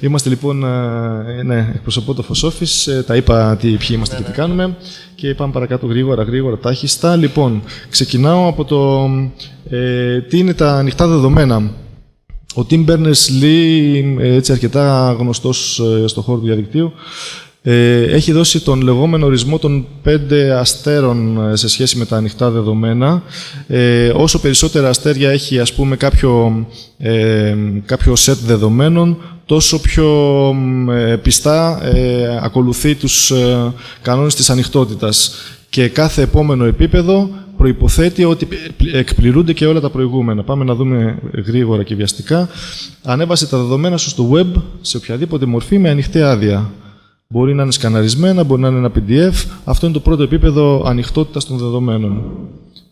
Είμαστε λοιπόν, ναι, εκπροσωπώ το Fos Office, τα είπα ποιοι είμαστε και τι κάνουμε και πάμε παρακάτω γρήγορα, τάχιστα. Λοιπόν, ξεκινάω από το τι είναι τα ανοιχτά δεδομένα. Ο Tim Berners-Lee, έτσι αρκετά γνωστός στον χώρο του διαδικτύου, έχει δώσει τον λεγόμενο ορισμό των 5 αστέρων σε σχέση με τα ανοιχτά δεδομένα. Όσο περισσότερα αστέρια έχει, ας πούμε, κάποιο set δεδομένων, τόσο πιο πιστά ακολουθεί τους κανόνες της ανοιχτότητας. Και κάθε επόμενο επίπεδο προϋποθέτει ότι εκπληρούνται και όλα τα προηγούμενα. Πάμε να δούμε γρήγορα και βιαστικά. Ανέβασε τα δεδομένα σου στο web σε οποιαδήποτε μορφή με ανοιχτή άδεια. Μπορεί να είναι σκαναρισμένα, μπορεί να είναι ένα PDF. Αυτό είναι το πρώτο επίπεδο ανοιχτότητας των δεδομένων.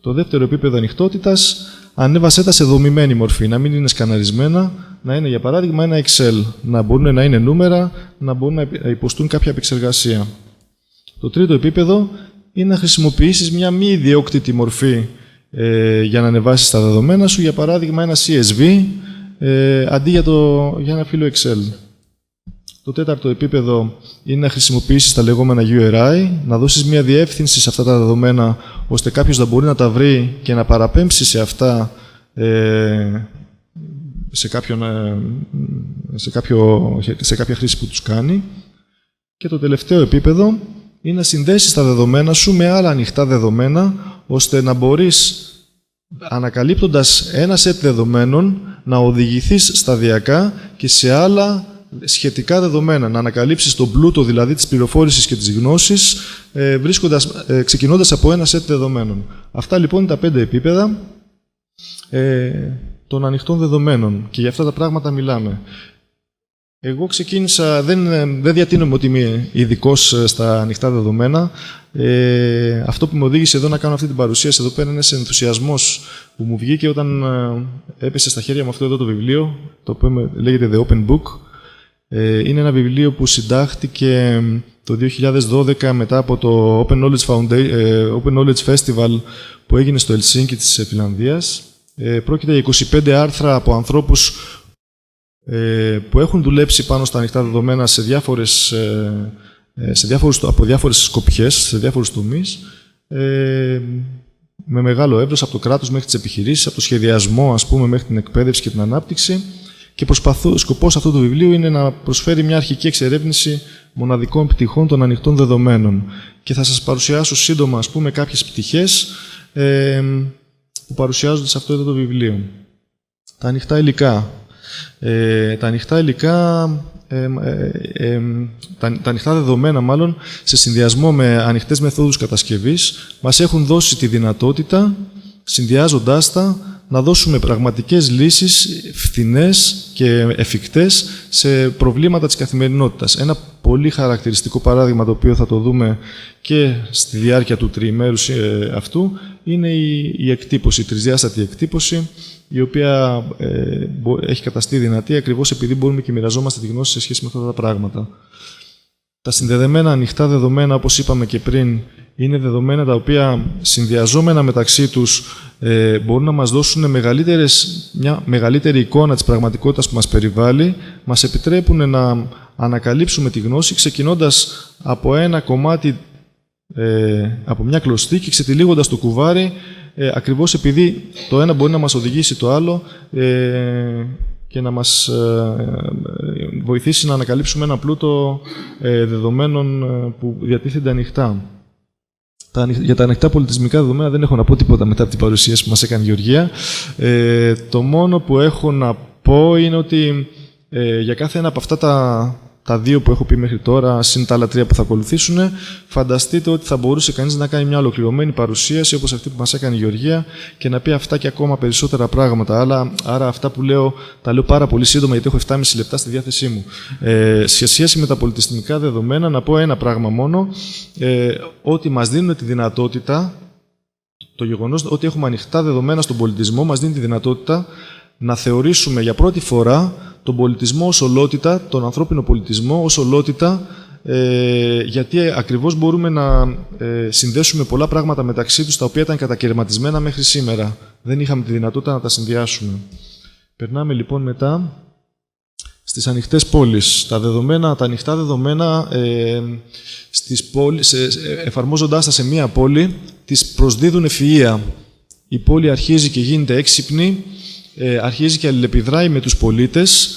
Το δεύτερο επίπεδο ανοιχτότητας, ανέβασέ τα σε δομημένη μορφή. Να μην είναι σκαναρισμένα, να είναι για παράδειγμα ένα Excel. Να μπορούν να είναι νούμερα, να μπορούν να υποστούν κάποια επεξεργασία. Το τρίτο επίπεδο είναι να χρησιμοποιήσεις μια μη ιδιόκτητη μορφή για να ανεβάσεις τα δεδομένα σου. Για παράδειγμα ένα CSV αντί για ένα φύλλο Excel. Το τέταρτο επίπεδο είναι να χρησιμοποιήσεις τα λεγόμενα URI, να δώσεις μια διεύθυνση σε αυτά τα δεδομένα, ώστε κάποιος να μπορεί να τα βρει και να παραπέμψει σε αυτά σε κάποια χρήση που τους κάνει. Και το τελευταίο επίπεδο είναι να συνδέσεις τα δεδομένα σου με άλλα ανοιχτά δεδομένα, ώστε να μπορείς, ανακαλύπτοντας ένα σετ δεδομένων, να οδηγηθείς σταδιακά και σε άλλα σχετικά δεδομένα, να ανακαλύψεις τον πλούτο δηλαδή της πληροφόρησης και της γνώσης, ξεκινώντας από ένα σετ δεδομένων. Αυτά λοιπόν είναι τα 5 επίπεδα των ανοιχτών δεδομένων και για αυτά τα πράγματα μιλάμε. Εγώ ξεκίνησα, δεν διατείνομαι ότι είμαι ειδικός στα ανοιχτά δεδομένα. Αυτό που με οδήγησε εδώ να κάνω αυτή την παρουσίαση εδώ πέρα είναι ένας ενθουσιασμός που μου βγήκε όταν έπεσε στα χέρια μου αυτό εδώ το βιβλίο, το οποίο λέγεται The Open Book. Είναι ένα βιβλίο που συντάχθηκε το 2012 μετά από το Open Knowledge Festival που έγινε στο Ελσίνκι της Φινλανδίας. Πρόκειται για 25 άρθρα από ανθρώπους που έχουν δουλέψει πάνω στα ανοιχτά δεδομένα από διάφορες σκοπιές, σε διάφορους τομείς, με μεγάλο εύρος, από το κράτος μέχρι τις επιχειρήσεις, από το σχεδιασμό, ας πούμε, μέχρι την εκπαίδευση και την ανάπτυξη. Και σκοπός αυτού του βιβλίου είναι να προσφέρει μια αρχική εξερεύνηση μοναδικών πτυχών των ανοιχτών δεδομένων. Και θα σας παρουσιάσω σύντομα, ας πούμε, κάποιες πτυχές που παρουσιάζονται σε αυτό εδώ το βιβλίο. Τα ανοιχτά υλικά. Τα ανοιχτά δεδομένα, μάλλον, σε συνδυασμό με ανοιχτές μεθόδους κατασκευής, μας έχουν δώσει τη δυνατότητα, συνδυάζοντάς τα, να δώσουμε πραγματικές λύσεις φθηνές και εφικτές σε προβλήματα της καθημερινότητας. Ένα πολύ χαρακτηριστικό παράδειγμα, το οποίο θα το δούμε και στη διάρκεια του τριημέρους αυτού, είναι η εκτύπωση, η τρισδιάστατη εκτύπωση, η οποία έχει καταστεί δυνατή ακριβώς επειδή μπορούμε και μοιραζόμαστε τη γνώση σε σχέση με αυτά τα πράγματα. Τα συνδεδεμένα ανοιχτά δεδομένα, όπως είπαμε και πριν, είναι δεδομένα τα οποία συνδυαζόμενα μεταξύ τους μπορούν να μας δώσουν μια μεγαλύτερη εικόνα της πραγματικότητας που μας περιβάλλει, μας επιτρέπουν να ανακαλύψουμε τη γνώση ξεκινώντας από ένα κομμάτι, από μια κλωστή και ξετυλίγοντας το κουβάρι, ακριβώς επειδή το ένα μπορεί να μας οδηγήσει το άλλο και να μας βοηθήσει να ανακαλύψουμε ένα πλούτο δεδομένων που διατίθενται ανοιχτά. Για τα ανοιχτά πολιτισμικά δεδομένα δεν έχω να πω τίποτα μετά από την παρουσίαση που μας έκανε η Γεωργία. Το μόνο που έχω να πω είναι ότι για κάθε ένα από αυτά τα δύο που έχω πει μέχρι τώρα, συν τα άλλα τρία που θα ακολουθήσουν, φανταστείτε ότι θα μπορούσε κανείς να κάνει μια ολοκληρωμένη παρουσίαση όπως αυτή που μας έκανε η Γεωργία και να πει αυτά και ακόμα περισσότερα πράγματα. Άρα αυτά που λέω, τα λέω πάρα πολύ σύντομα γιατί έχω 7,5 λεπτά στη διάθεσή μου. Σε σχέση με τα πολιτιστικά δεδομένα, να πω ένα πράγμα μόνο, ότι μας δίνουν τη δυνατότητα, το γεγονός ότι έχουμε ανοιχτά δεδομένα στον πολιτισμό, μας δίνει τη δυνατότητα να θεωρήσουμε για πρώτη φορά τον πολιτισμό ως ολότητα, τον ανθρώπινο πολιτισμό ως ολότητα, γιατί ακριβώς μπορούμε να συνδέσουμε πολλά πράγματα μεταξύ τους, τα οποία ήταν κατακαιρματισμένα μέχρι σήμερα. Δεν είχαμε τη δυνατότητα να τα συνδυάσουμε. Περνάμε λοιπόν μετά στις ανοιχτές πόλεις. Τα ανοιχτά δεδομένα στις πόλεις, εφαρμόζοντάς τα σε μία πόλη, τις προσδίδουν ευφυΐα. Η πόλη αρχίζει και γίνεται έξυπνη, αρχίζει και αλληλεπιδράει με τους πολίτες,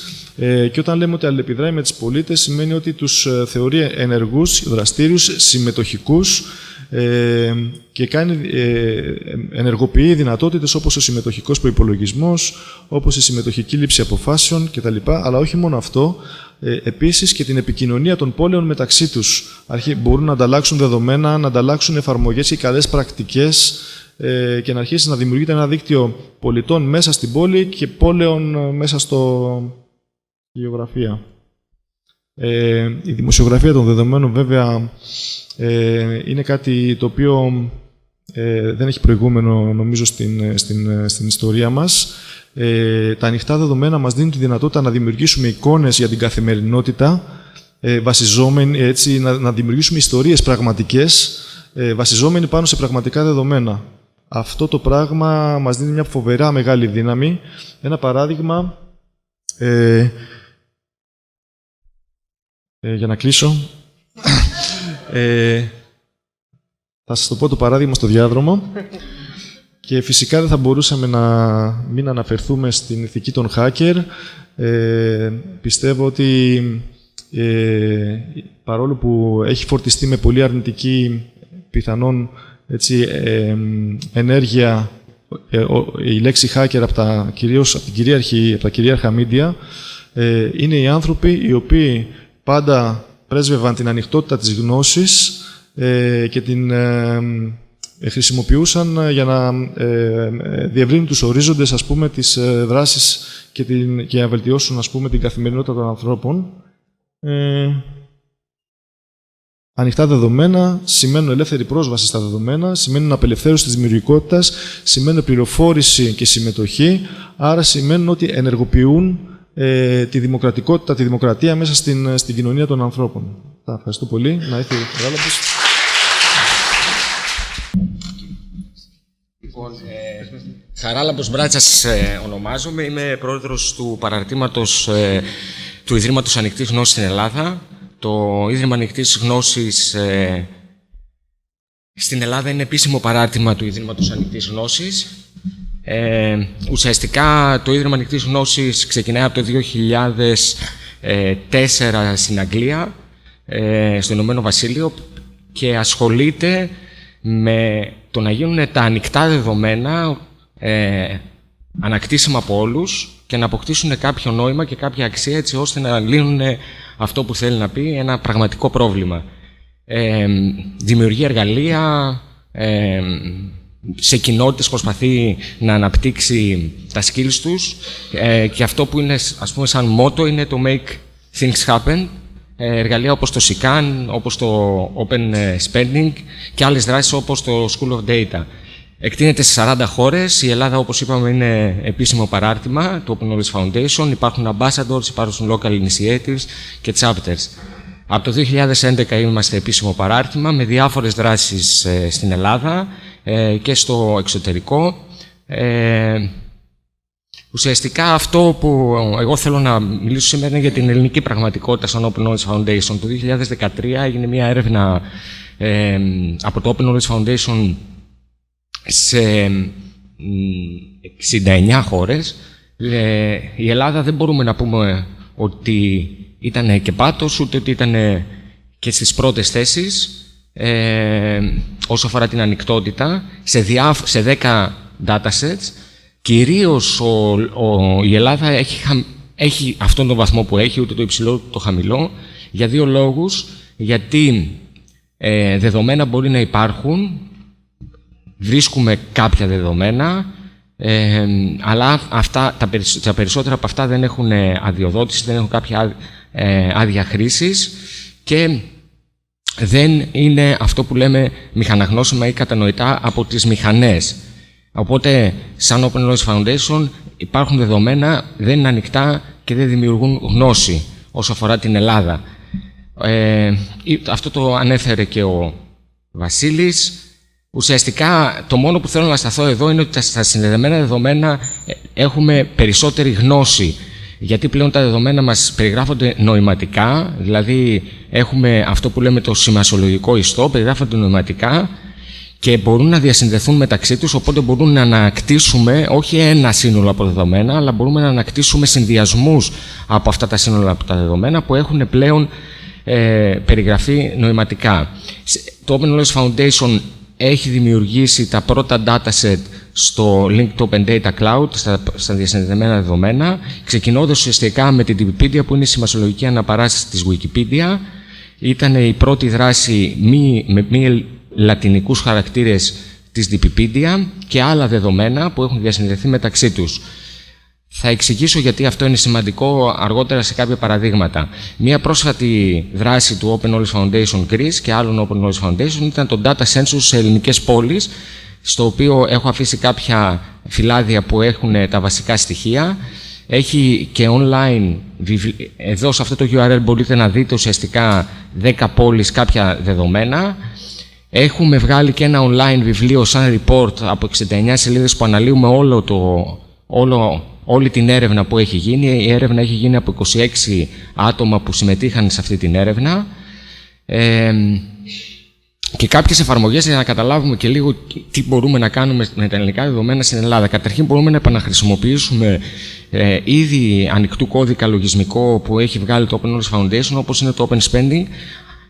και όταν λέμε ότι αλληλεπιδράει με τους πολίτες, σημαίνει ότι τους θεωρεί ενεργούς, δραστήριους, συμμετοχικούς, και ενεργοποιεί δυνατότητες όπως ο συμμετοχικός προϋπολογισμός, όπως η συμμετοχική λήψη αποφάσεων κτλ. Αλλά όχι μόνο αυτό, επίσης και την επικοινωνία των πόλεων μεταξύ τους. Μπορούν να ανταλλάξουν δεδομένα, να ανταλλάξουν εφαρμογές και καλές πρακτικές, και να αρχίσει να δημιουργείται ένα δίκτυο πολιτών μέσα στην πόλη και πόλεων μέσα στο γεωγραφία. Η δημοσιογραφία των δεδομένων, βέβαια, είναι κάτι το οποίο δεν έχει προηγούμενο, νομίζω, στην ιστορία μας. Τα ανοιχτά δεδομένα μας δίνουν τη δυνατότητα να δημιουργήσουμε εικόνες για την καθημερινότητα, βασιζόμενοι, έτσι, να δημιουργήσουμε ιστορίες πραγματικές, βασιζόμενοι πάνω σε πραγματικά δεδομένα. Αυτό το πράγμα μας δίνει μια φοβερά μεγάλη δύναμη. Ένα παράδειγμα, για να κλείσω, θα σας το πω το παράδειγμα στο διάδρομο, και φυσικά δεν θα μπορούσαμε να μην αναφερθούμε στην ηθική των hacker. Πιστεύω ότι παρόλο που έχει φορτιστεί με πολύ αρνητική πιθανόν, έτσι, ενέργεια η λέξη hacker κυρίως από τα κυρίαρχα media, είναι οι άνθρωποι οι οποίοι πάντα πρέσβευαν την ανοιχτότητα της γνώσης και την χρησιμοποιούσαν για να διευρύνουν τους ορίζοντες, ας πούμε, της δράσης και να βελτιώσουν, ας πούμε, την καθημερινότητα των ανθρώπων. Ανοιχτά δεδομένα σημαίνουν ελεύθερη πρόσβαση στα δεδομένα, σημαίνουν απελευθέρωση της δημιουργικότητας, σημαίνουν πληροφόρηση και συμμετοχή, άρα σημαίνουν ότι ενεργοποιούν τη δημοκρατικότητα, τη δημοκρατία μέσα στην κοινωνία των ανθρώπων. Ευχαριστώ πολύ. Να έρθει ο Χαράλαμπος. Λοιπόν, Χαράλαμπος Μπράτσας ονομάζομαι. Είμαι πρόεδρος του παραρτήματος του Ιδρύματος Ανοιχτής Γνώσης στην Ελλάδα. Το Ίδρυμα Ανοιχτής Γνώσης στην Ελλάδα είναι επίσημο παράρτημα του Ιδρύματος Ανοιχτής Γνώσης. Ουσιαστικά το Ίδρυμα Ανοιχτής Γνώσης ξεκινάει από το 2004 στην Αγγλία, στο Ηνωμένο Βασίλειο, και ασχολείται με το να γίνουν τα ανοιχτά δεδομένα ανακτήσιμα από όλους και να αποκτήσουν κάποιο νόημα και κάποια αξία, έτσι ώστε να λύνουν αυτό που θέλει να πει, ένα πραγματικό πρόβλημα. Δημιουργεί εργαλεία, σε κοινότητες προσπαθεί να αναπτύξει τα skills τους, και αυτό που είναι, ας πούμε, σαν μότο είναι το make things happen. Εργαλεία όπως το SICAN, όπως το Open Spending και άλλες δράσεις όπως το School of Data. Εκτείνεται σε 40 χώρες. Η Ελλάδα, όπως είπαμε, είναι επίσημο παράρτημα του Open Knowledge Foundation. Υπάρχουν ambassadors, υπάρχουν local initiatives και chapters. Από το 2011 είμαστε επίσημο παράρτημα με διάφορες δράσεις στην Ελλάδα και στο εξωτερικό. Ουσιαστικά αυτό που εγώ θέλω να μιλήσω σήμερα είναι για την ελληνική πραγματικότητα στον Open Knowledge Foundation. Το 2013 έγινε μια έρευνα από το Open Knowledge Foundation σε 69 χώρες. Η Ελλάδα δεν μπορούμε να πούμε ότι ήταν και πάτος, ούτε ότι ήταν και στις πρώτες θέσεις όσο αφορά την ανοιχτότητα σε 10 datasets. Κυρίως η Ελλάδα έχει αυτόν τον βαθμό που έχει, ούτε το υψηλό ούτε το χαμηλό, για δύο λόγους. Γιατί δεδομένα μπορεί να υπάρχουν, βρίσκουμε κάποια δεδομένα, αλλά τα περισσότερα από αυτά δεν έχουν αδειοδότηση, δεν έχουν κάποια άδεια χρήσης και δεν είναι αυτό που λέμε μηχαναγνώσιμα ή κατανοητά από τις μηχανές. Οπότε, σαν Open Knowledge Foundation, υπάρχουν δεδομένα, δεν είναι ανοιχτά και δεν δημιουργούν γνώση όσο αφορά την Ελλάδα. Αυτό το ανέφερε και ο Βασίλης. Ουσιαστικά, το μόνο που θέλω να σταθώ εδώ είναι ότι στα συνδεδεμένα δεδομένα έχουμε περισσότερη γνώση. Γιατί πλέον τα δεδομένα μας περιγράφονται νοηματικά, δηλαδή έχουμε αυτό που λέμε το σημασιολογικό ιστό, περιγράφονται νοηματικά και μπορούν να διασυνδεθούν μεταξύ τους, οπότε μπορούν να ανακτήσουμε όχι ένα σύνολο από δεδομένα, αλλά μπορούμε να ανακτήσουμε συνδυασμούς από αυτά τα σύνολα από τα δεδομένα που έχουν πλέον περιγραφεί νοηματικά. Το Open Knowledge Foundation έχει δημιουργήσει τα πρώτα dataset στο Linked Open Data Cloud, στα διασυνδεδεμένα δεδομένα, ξεκινώντας ουσιαστικά με την Wikipedia, που είναι η σημασιολογική αναπαράσταση της Wikipedia. Ήταν η πρώτη δράση με μη λατινικούς χαρακτήρες της Wikipedia και άλλα δεδομένα που έχουν διασυνδεθεί μεταξύ τους. Θα εξηγήσω γιατί αυτό είναι σημαντικό αργότερα σε κάποια παραδείγματα. Μία πρόσφατη δράση του Open Knowledge Foundation Greece και άλλων Open Knowledge Foundation ήταν το Data Census σε ελληνικές πόλεις, στο οποίο έχω αφήσει κάποια φυλάδια που έχουν τα βασικά στοιχεία. Έχει και online, εδώ σε αυτό το URL μπορείτε να δείτε ουσιαστικά 10 πόλεις κάποια δεδομένα. Έχουμε βγάλει και ένα online βιβλίο σαν report από 69 σελίδες που αναλύουμε όλη την έρευνα που έχει γίνει. Η έρευνα έχει γίνει από 26 άτομα που συμμετείχαν σε αυτή την έρευνα. Και κάποιες εφαρμογές για να καταλάβουμε και λίγο τι μπορούμε να κάνουμε με τα ελληνικά δεδομένα στην Ελλάδα. Καταρχήν μπορούμε να επαναχρησιμοποιήσουμε ήδη ανοιχτού κώδικα λογισμικό που έχει βγάλει το Open Knowledge Foundation, όπως είναι το Open Spending.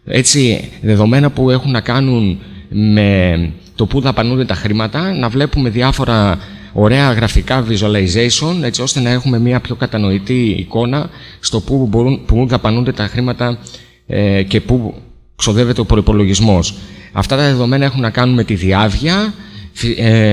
Έτσι, δεδομένα που έχουν να κάνουν με το πού δαπανούνται τα χρήματα, να βλέπουμε διάφορα ωραία γραφικά visualization, έτσι ώστε να έχουμε μια πιο κατανοητή εικόνα στο πού δαπανούνται τα χρήματα και πού ξοδεύεται ο προϋπολογισμός. Αυτά τα δεδομένα έχουν να κάνουν με τη διάβγεια.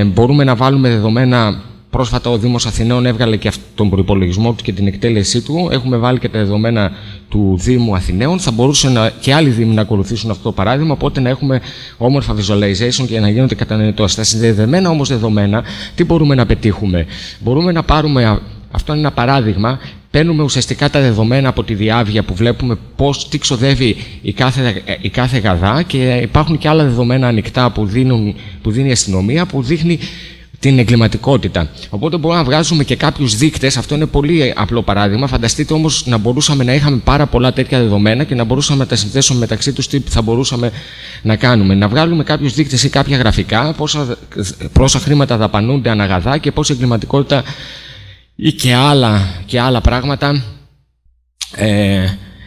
Μπορούμε να βάλουμε δεδομένα. Πρόσφατα ο Δήμος Αθηναίων έβγαλε και τον προϋπολογισμό του και την εκτέλεσή του. Έχουμε βάλει και τα δεδομένα του Δήμου Αθηναίων. Θα μπορούσαν και άλλοι Δήμοι να ακολουθήσουν αυτό το παράδειγμα, οπότε να έχουμε όμορφα visualization και να γίνονται κατανοητό. Στα συνδεδεμένα όμως δεδομένα, τι μπορούμε να πετύχουμε? Μπορούμε να πάρουμε, αυτό είναι ένα παράδειγμα, παίρνουμε ουσιαστικά τα δεδομένα από τη διάβγεια που βλέπουμε τι ξοδεύει η κάθε γαδά, και υπάρχουν και άλλα δεδομένα ανοιχτά που δίνει η αστυνομία, που δείχνει την εγκληματικότητα. Οπότε μπορούμε να βγάζουμε και κάποιους δείκτες. Αυτό είναι πολύ απλό παράδειγμα. Φανταστείτε όμως να μπορούσαμε να είχαμε πάρα πολλά τέτοια δεδομένα και να μπορούσαμε να τα συνδέσουμε μεταξύ τους, τι θα μπορούσαμε να κάνουμε. Να βγάλουμε κάποιους δείκτες ή κάποια γραφικά, πόσα χρήματα δαπανούνται αναγαδά και πόση εγκληματικότητα ή και άλλα πράγματα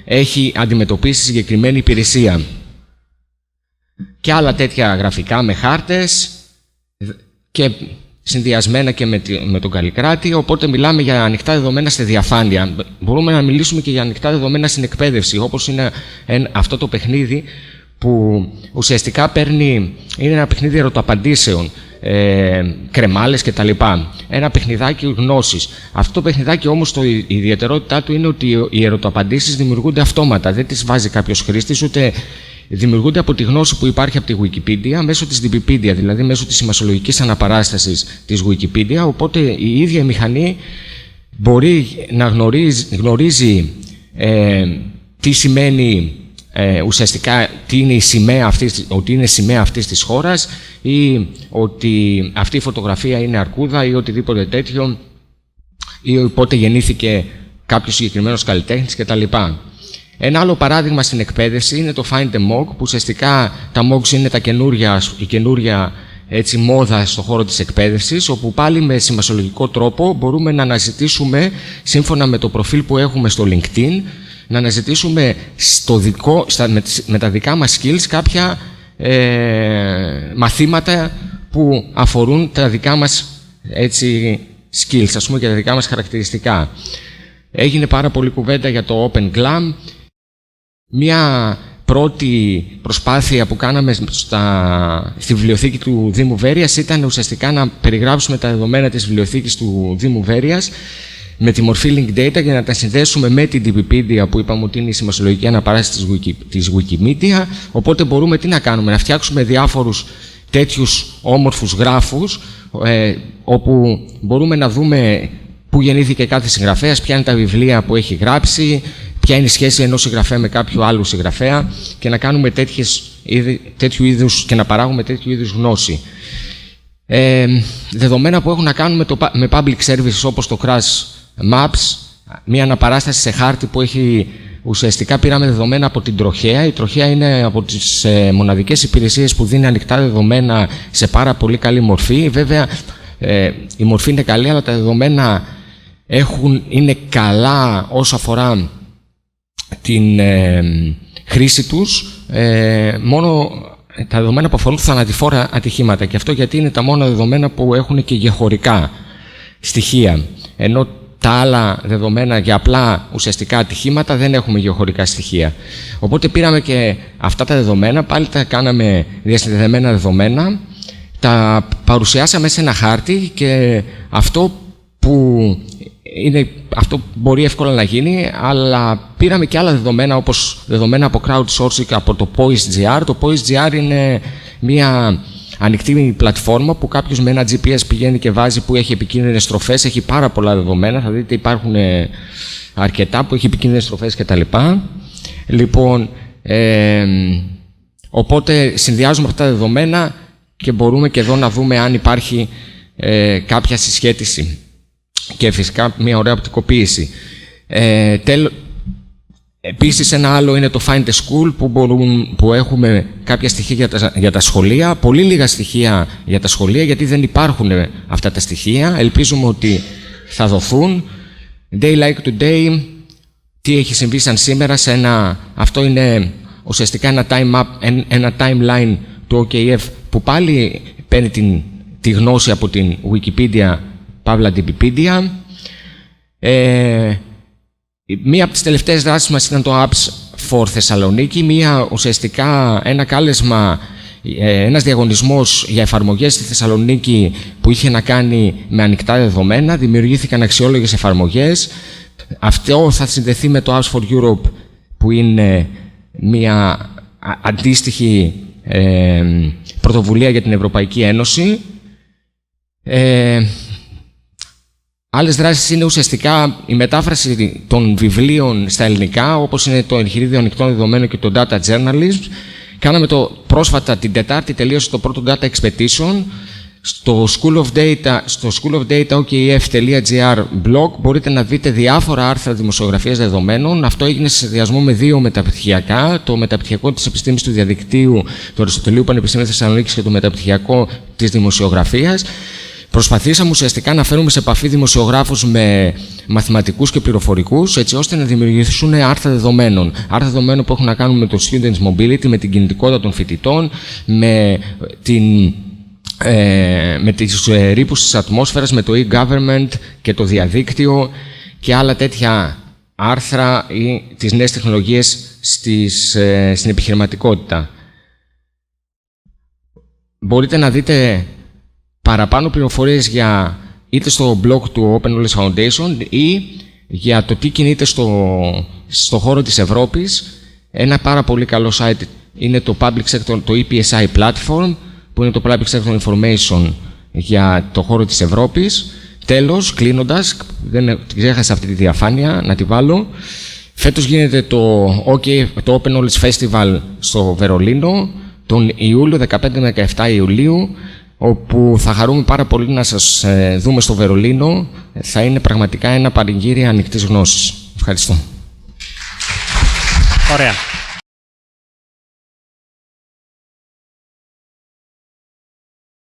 έχει αντιμετωπίσει συγκεκριμένη υπηρεσία. Και άλλα τέτοια γραφικά με χάρτες και συνδυασμένα και με τον Καλλικράτη, οπότε μιλάμε για ανοιχτά δεδομένα στη διαφάνεια. Μπορούμε να μιλήσουμε και για ανοιχτά δεδομένα στην εκπαίδευση, όπως είναι αυτό το παιχνίδι που ουσιαστικά είναι ένα παιχνίδι ερωταπαντήσεων, κρεμάλες κτλ. Ένα παιχνιδάκι γνώσης. Αυτό το παιχνιδάκι όμως η ιδιαιτερότητά του είναι ότι οι ερωταπαντήσεις δημιουργούνται αυτόματα. Δεν τις βάζει κάποιος χρήστης, ούτε δημιουργούνται από τη γνώση που υπάρχει από τη Wikipedia μέσω της Wikipedia, δηλαδή μέσω της σημασιολογικής αναπαράστασης της Wikipedia. Οπότε η ίδια μηχανή μπορεί να γνωρίζει τι σημαίνει ουσιαστικά, τι είναι η σημαία ότι είναι σημαία αυτής της χώρας, ή ότι αυτή η φωτογραφία είναι αρκούδα ή οτιδήποτε τέτοιο, ή πότε γεννήθηκε κάποιος συγκεκριμένος καλλιτέχνης κτλ. Ένα άλλο παράδειγμα στην εκπαίδευση είναι το Find a Mog, που ουσιαστικά τα Mogs είναι η καινούρια μόδα στον χώρο της εκπαίδευσης, όπου πάλι με σημασιολογικό τρόπο μπορούμε να αναζητήσουμε, σύμφωνα με το προφίλ που έχουμε στο LinkedIn, να αναζητήσουμε με τα δικά μας skills κάποια μαθήματα που αφορούν τα δικά μας skills, ας πούμε, και τα δικά μας χαρακτηριστικά. Έγινε πάρα πολύ κουβέντα για το Open Glam. Μια πρώτη προσπάθεια που κάναμε στη βιβλιοθήκη του Δήμου Βέρειας ήταν ουσιαστικά να περιγράψουμε τα δεδομένα της βιβλιοθήκης του Δήμου Βέρειας με τη μορφή link data για να τα συνδέσουμε με την Wikipedia, που είπαμε ότι είναι η σημασιολογική αναπαράσταση της Wikimedia. Οπότε μπορούμε τι να κάνουμε? Να φτιάξουμε διάφορους τέτοιους όμορφους γράφους, όπου μπορούμε να δούμε πού γεννήθηκε κάθε συγγραφέας, ποια είναι τα βιβλία που έχει γράψει, ποια είναι η σχέση ενός συγγραφέα με κάποιου άλλου συγγραφέα, και να κάνουμε τέτοιου είδους και να παράγουμε τέτοιου είδους γνώση. Δεδομένα που έχουν να κάνουν με public services, όπως το Crash Maps, μια αναπαράσταση σε χάρτη που έχει... Ουσιαστικά πήραμε δεδομένα από την τροχέα. Η τροχέα είναι από τις μοναδικές υπηρεσίες που δίνει ανοιχτά δεδομένα σε πάρα πολύ καλή μορφή. Βέβαια, η μορφή είναι καλή, αλλά τα δεδομένα είναι καλά όσο αφορά την χρήση τους. Μόνο τα δεδομένα που αφορούν θανατηφόρα ατυχήματα. Και αυτό γιατί είναι τα μόνα δεδομένα που έχουν και γεωχωρικά στοιχεία. Ενώ τα άλλα δεδομένα για απλά ουσιαστικά ατυχήματα δεν έχουμε γεωχωρικά στοιχεία. Οπότε πήραμε και αυτά τα δεδομένα, πάλι τα κάναμε διασυνδεδεμένα δεδομένα, τα παρουσιάσαμε σε ένα χάρτη και αυτό μπορεί εύκολα να γίνει, αλλά πήραμε και άλλα δεδομένα, όπως δεδομένα από crowdsourcing από το POISGR. Το POISGR είναι μια ανοιχτή πλατφόρμα που κάποιος με ένα GPS πηγαίνει και βάζει που έχει επικίνδυνες στροφές, έχει πάρα πολλά δεδομένα, θα δείτε υπάρχουν αρκετά που έχει επικίνδυνες στροφές κτλ. Λοιπόν, οπότε συνδυάζουμε αυτά τα δεδομένα και μπορούμε και εδώ να δούμε αν υπάρχει κάποια συσχέτιση και φυσικά μια ωραία οπτικοποίηση. Επίσης ένα άλλο είναι το Find a School που έχουμε κάποια στοιχεία για τα σχολεία, πολύ λίγα στοιχεία για τα σχολεία γιατί δεν υπάρχουν αυτά τα στοιχεία, ελπίζουμε ότι θα δοθούν. Day like today, τι έχει συμβεί σαν σήμερα, αυτό είναι ουσιαστικά ένα timeline του OKF που πάλι παίρνει τη γνώση από την Wikipedia, παύλα Wikipedia. Μία από τις τελευταίες δράσεις μας ήταν το Apps for Θεσσαλονίκη, ουσιαστικά ένα κάλεσμα, ένας διαγωνισμός για εφαρμογές στη Θεσσαλονίκη που είχε να κάνει με ανοιχτά δεδομένα, δημιουργήθηκαν αξιόλογες εφαρμογές. Αυτό θα συνδεθεί με το Apps for Europe που είναι μια αντίστοιχη πρωτοβουλία για την Ευρωπαϊκή Ένωση. Άλλες δράσεις είναι ουσιαστικά η μετάφραση των βιβλίων στα ελληνικά, όπως είναι το εγχειρίδιο ανοιχτών δεδομένων και το Data Journalism. Κάναμε πρόσφατα την Τετάρτη, τελείωσε το πρώτο Data Expedition. Στο School of Data OKF.gr blog μπορείτε να δείτε διάφορα άρθρα δημοσιογραφίας δεδομένων. Αυτό έγινε σε συνδυασμό με 2 μεταπτυχιακά, το μεταπτυχιακό της Επιστήμης του Διαδικτύου του Αριστοτελείου Πανεπιστημίου Θεσσαλονίκης και το μεταπτυχιακό της Δημοσιογραφίας. Προσπαθήσαμε ουσιαστικά να φέρουμε σε επαφή δημοσιογράφους με μαθηματικούς και πληροφορικούς, έτσι ώστε να δημιουργηθούν άρθρα δεδομένων. Άρθρα δεδομένων που έχουν να κάνουν με το students mobility, με την κινητικότητα των φοιτητών, με τις ρήπους της ατμόσφαιρας, με το e-government και το διαδίκτυο και άλλα τέτοια άρθρα ή τις νέες τεχνολογίες στην επιχειρηματικότητα. Μπορείτε να δείτε παραπάνω πληροφορίες είτε στο blog του Open Knowledge Foundation ή για το τι κινείται στο χώρο της Ευρώπης. Ένα πάρα πολύ καλό site είναι το Public Sector, το EPSI Platform, που είναι το Public Sector Information για το χώρο της Ευρώπης. Τέλος, κλείνοντας, δεν ξέχασα αυτή τη διαφάνεια, να τη βάλω. Φέτος γίνεται το Open Knowledge Festival στο Βερολίνο, τον Ιούλιο, 15 με 17 Ιουλίου, όπου θα χαρούμε πάρα πολύ να σας δούμε στο Βερολίνο. Θα είναι πραγματικά ένα πανηγύρι ανοιχτής γνώσης. Ευχαριστώ. Ωραία.